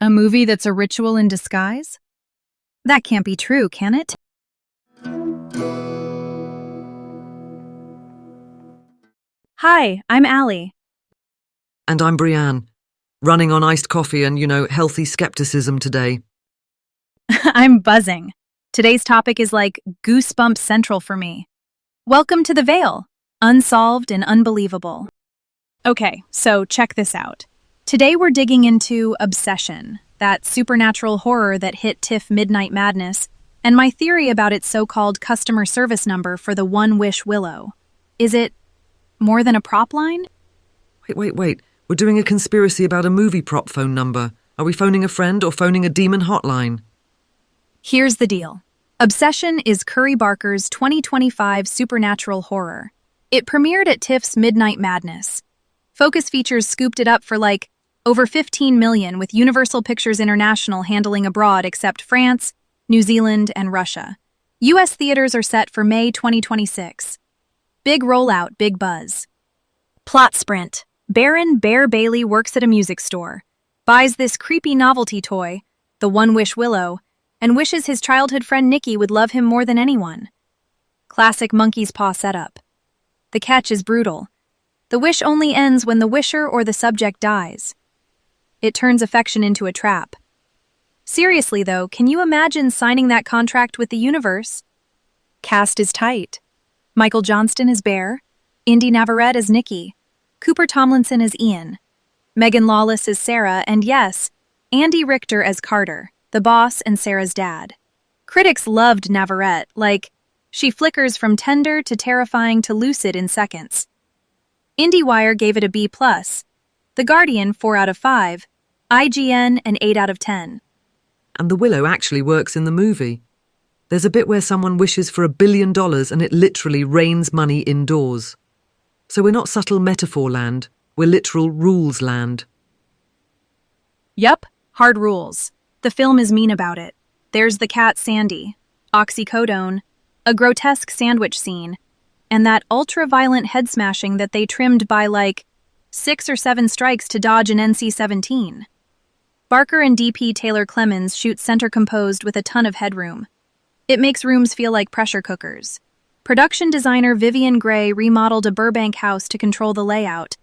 A movie that's a ritual in disguise? That can't be true, can it? Hi, I'm Allie. And I'm Brianne, running on iced coffee and, healthy skepticism today. I'm buzzing. Today's topic is like goosebump central for me. Welcome to the Veil, Unsolved and Unbelievable. Okay, so check this out. Today we're digging into Obsession, that supernatural horror that hit TIFF Midnight Madness, and my theory about its so-called customer service number for the One Wish Willow. Is it more than a prop line? Wait. We're doing a conspiracy about a movie prop phone number. Are we phoning a friend or phoning a demon hotline? Here's the deal. Obsession is Curry Barker's 2025 supernatural horror. It premiered at TIFF's Midnight Madness. Focus Features scooped it up for over $15 million, with Universal Pictures International handling abroad except France, New Zealand, and Russia. U.S. theaters are set for May 2026. Big rollout, big buzz. Plot sprint. Baron Bear Bailey works at a music store, buys this creepy novelty toy, the One Wish Willow, and wishes his childhood friend Nikki would love him more than anyone. Classic monkey's paw setup. The catch is brutal. The wish only ends when the wisher or the subject dies. It turns affection into a trap. Seriously though, can you imagine signing that contract with the universe? Cast is tight. Michael Johnston as Bear, Indy Navarrete as Nikki, Cooper Tomlinson as Ian, Megan Lawless as Sarah, and yes, Andy Richter as Carter, the boss and Sarah's dad. Critics loved Navarrete, she flickers from tender to terrifying to lucid in seconds. IndieWire gave it a B+, The Guardian 4 out of 5, IGN an 8 out of 10. And the Willow actually works in the movie. There's a bit where someone wishes for $1 billion and it literally rains money indoors. So we're not subtle metaphor land, we're literal rules land. Yup, hard rules. The film is mean about it. There's the cat Sandy, oxycodone, a grotesque sandwich scene, and that ultra-violent head smashing that they trimmed by 6 or 7 strikes to dodge an NC-17. Barker and DP Taylor Clemens shoot center composed with a ton of headroom. It makes rooms feel like pressure cookers. Production designer Vivian Gray remodeled a Burbank house to control the layout,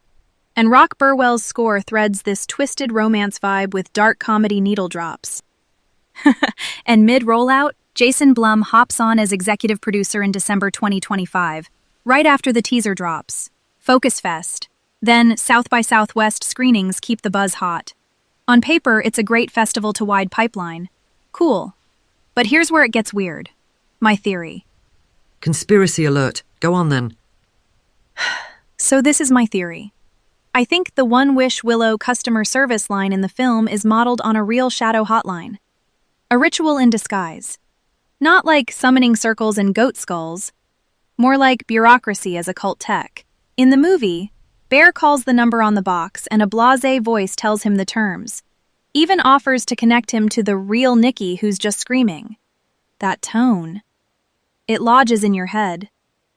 and Rock Burwell's score threads this twisted romance vibe with dark comedy needle drops. And mid-rollout, Jason Blum hops on as executive producer in December 2025, right after the teaser drops. Focus Fest. Then South by Southwest screenings keep the buzz hot. On paper, it's a great festival-to-wide pipeline. Cool. But here's where it gets weird. My theory. Conspiracy alert. Go on then. So this is my theory. I think the One Wish Willow customer service line in the film is modeled on a real shadow hotline. A ritual in disguise. Not like summoning circles and goat skulls. More like bureaucracy as occult tech. In the movie, Bear calls the number on the box and a blasé voice tells him the terms. Even offers to connect him to the real Nikki who's just screaming. That tone. It lodges in your head.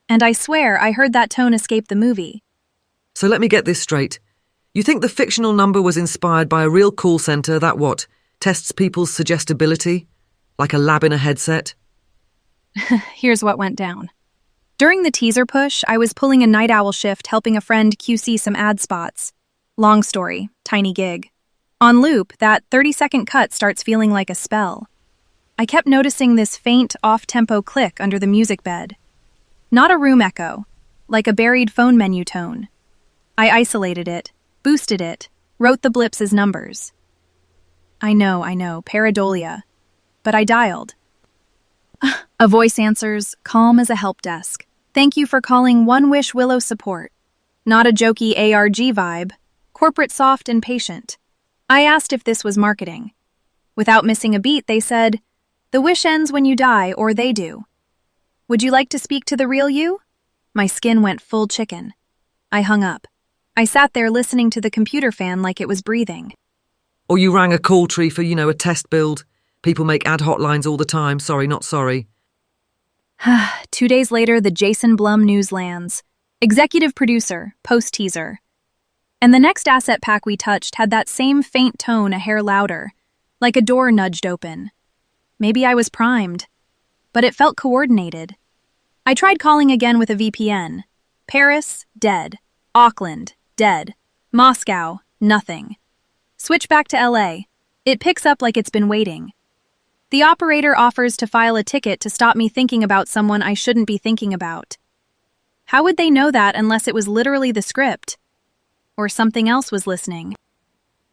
And I swear I heard that tone escape the movie. So let me get this straight. You think the fictional number was inspired by a real call center that tests people's suggestibility? Like a lab in a headset? Here's what went down. During the teaser push, I was pulling a night owl shift helping a friend QC some ad spots. Long story, tiny gig. On loop, that 30-second cut starts feeling like a spell. I kept noticing this faint, off-tempo click under the music bed. Not a room echo, like a buried phone menu tone. I isolated it, boosted it, wrote the blips as numbers. I know, pareidolia. But I dialed. A voice answers, calm as a help desk. Thank you for calling One Wish Willow support. Not a jokey ARG vibe, corporate soft and patient. I asked if this was marketing. Without missing a beat, they said, the wish ends when you die, or they do. Would you like to speak to the real you? My skin went full chicken. I hung up. I sat there listening to the computer fan like it was breathing. Or you rang a call tree for, a test build. People make ad hotlines all the time. Sorry, not sorry. 2 days later, the Jason Blum news lands. Executive producer, post-teaser. And the next asset pack we touched had that same faint tone a hair louder. like a door nudged open. Maybe I was primed, but it felt coordinated. I tried calling again with a VPN. Paris, dead. Auckland, dead. Moscow, nothing. Switch back to LA. It picks up like it's been waiting. The operator offers to file a ticket to stop me thinking about someone I shouldn't be thinking about. How would they know that unless it was literally the script? Or something else was listening?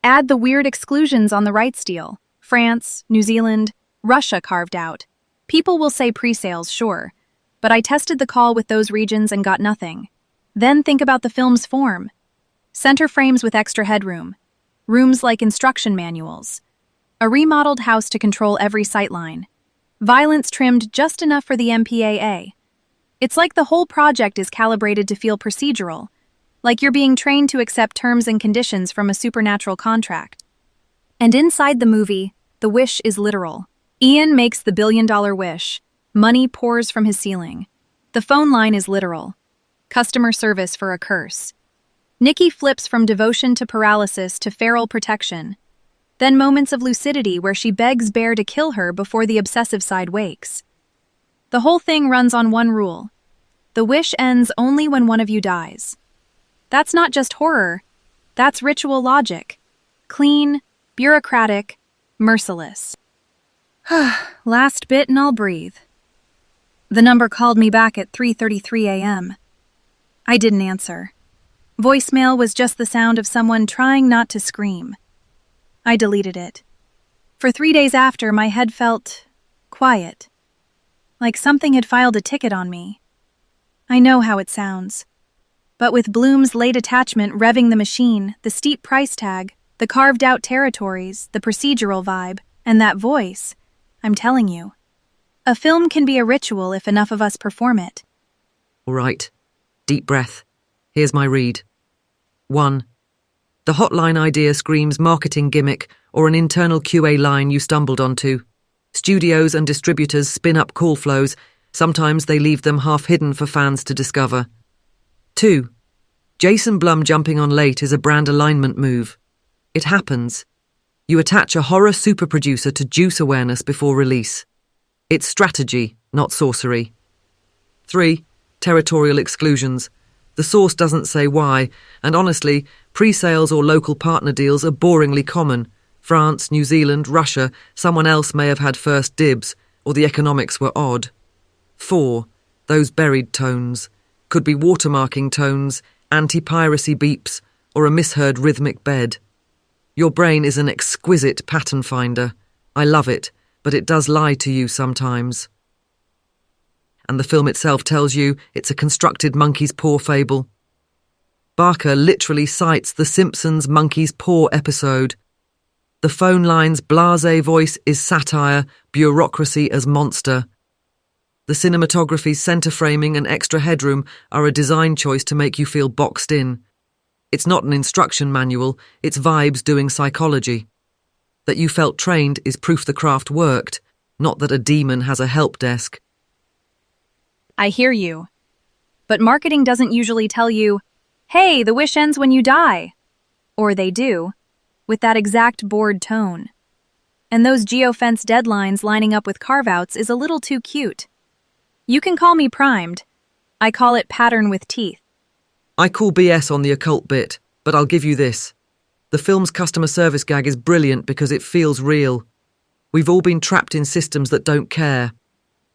Add the weird exclusions on the rights deal. France, New Zealand, Russia carved out. People will say pre-sales, sure, but I tested the call with those regions and got nothing. Then think about the film's form. Center frames with extra headroom. Rooms like instruction manuals. A remodeled house to control every sightline. Violence trimmed just enough for the MPAA. It's like the whole project is calibrated to feel procedural, like you're being trained to accept terms and conditions from a supernatural contract. And inside the movie, the wish is literal. Ian makes the billion-dollar wish. Money pours from his ceiling. The phone line is literal. Customer service for a curse. Nikki flips from devotion to paralysis to feral protection. Then moments of lucidity where she begs Bear to kill her before the obsessive side wakes. The whole thing runs on one rule. The wish ends only when one of you dies. That's not just horror. That's ritual logic. Clean, bureaucratic, merciless. Last bit and I'll breathe. The number called me back at 3:33 a.m. I didn't answer. Voicemail was just the sound of someone trying not to scream. I deleted it. For 3 days after, my head felt quiet, like something had filed a ticket on me. I know how it sounds. But with Bloom's late attachment revving the machine, the steep price tag, the carved-out territories, the procedural vibe, and that voice, I'm telling you, a film can be a ritual if enough of us perform it. All right. Deep breath. Here's my read. 1. The hotline idea screams marketing gimmick or an internal QA line you stumbled onto. Studios and distributors spin up call flows. Sometimes they leave them half hidden for fans to discover. 2. Jason Blum jumping on late is a brand alignment move. It happens. You attach a horror super producer to juice awareness before release. It's strategy, not sorcery. 3. Territorial exclusions. The source doesn't say why, and honestly, pre-sales or local partner deals are boringly common. France, New Zealand, Russia, someone else may have had first dibs, or the economics were odd. 4. Those buried tones. Could be watermarking tones, anti-piracy beeps, or a misheard rhythmic bed. Your brain is an exquisite pattern finder. I love it, but it does lie to you sometimes. And the film itself tells you it's a constructed monkey's paw fable. Barker literally cites The Simpsons' Monkey's Paw episode. The phone line's blasé voice is satire, bureaucracy as monster. The cinematography's centre framing and extra headroom are a design choice to make you feel boxed in. It's not an instruction manual, it's vibes doing psychology. That you felt trained is proof the craft worked, not that a demon has a help desk. I hear you. But marketing doesn't usually tell you, hey, the wish ends when you die. Or they do, with that exact bored tone. And those geofence deadlines lining up with carve-outs is a little too cute. You can call me primed. I call it pattern with teeth. I call BS on the occult bit, but I'll give you this. The film's customer service gag is brilliant because it feels real. We've all been trapped in systems that don't care.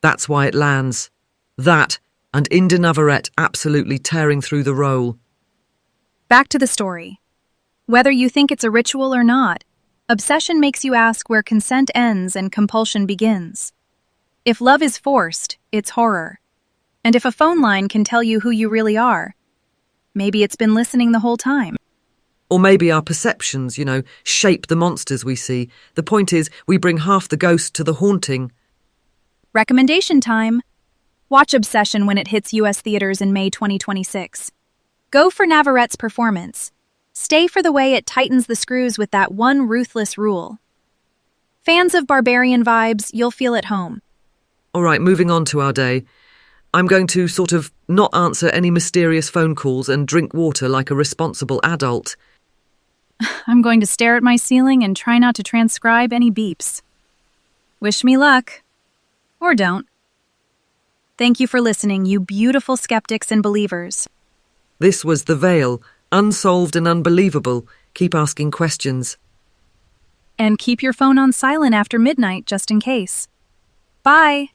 That's why it lands. That, and Inda Navarrete absolutely tearing through the role. Back to the story. Whether you think it's a ritual or not, obsession makes you ask where consent ends and compulsion begins. If love is forced, it's horror. And if a phone line can tell you who you really are, maybe it's been listening the whole time. Or maybe our perceptions, shape the monsters we see. The point is, we bring half the ghost to the haunting. Recommendation time. Watch Obsession when it hits U.S. theaters in May 2026. Go for Navarrette's performance. Stay for the way it tightens the screws with that one ruthless rule. Fans of barbarian vibes, you'll feel at home. All right, moving on to our day. I'm going to sort of not answer any mysterious phone calls and drink water like a responsible adult. I'm going to stare at my ceiling and try not to transcribe any beeps. Wish me luck. Or don't. Thank you for listening, you beautiful skeptics and believers. This was The Veil, Unsolved and Unbelievable. Keep asking questions. And keep your phone on silent after midnight just in case. Bye!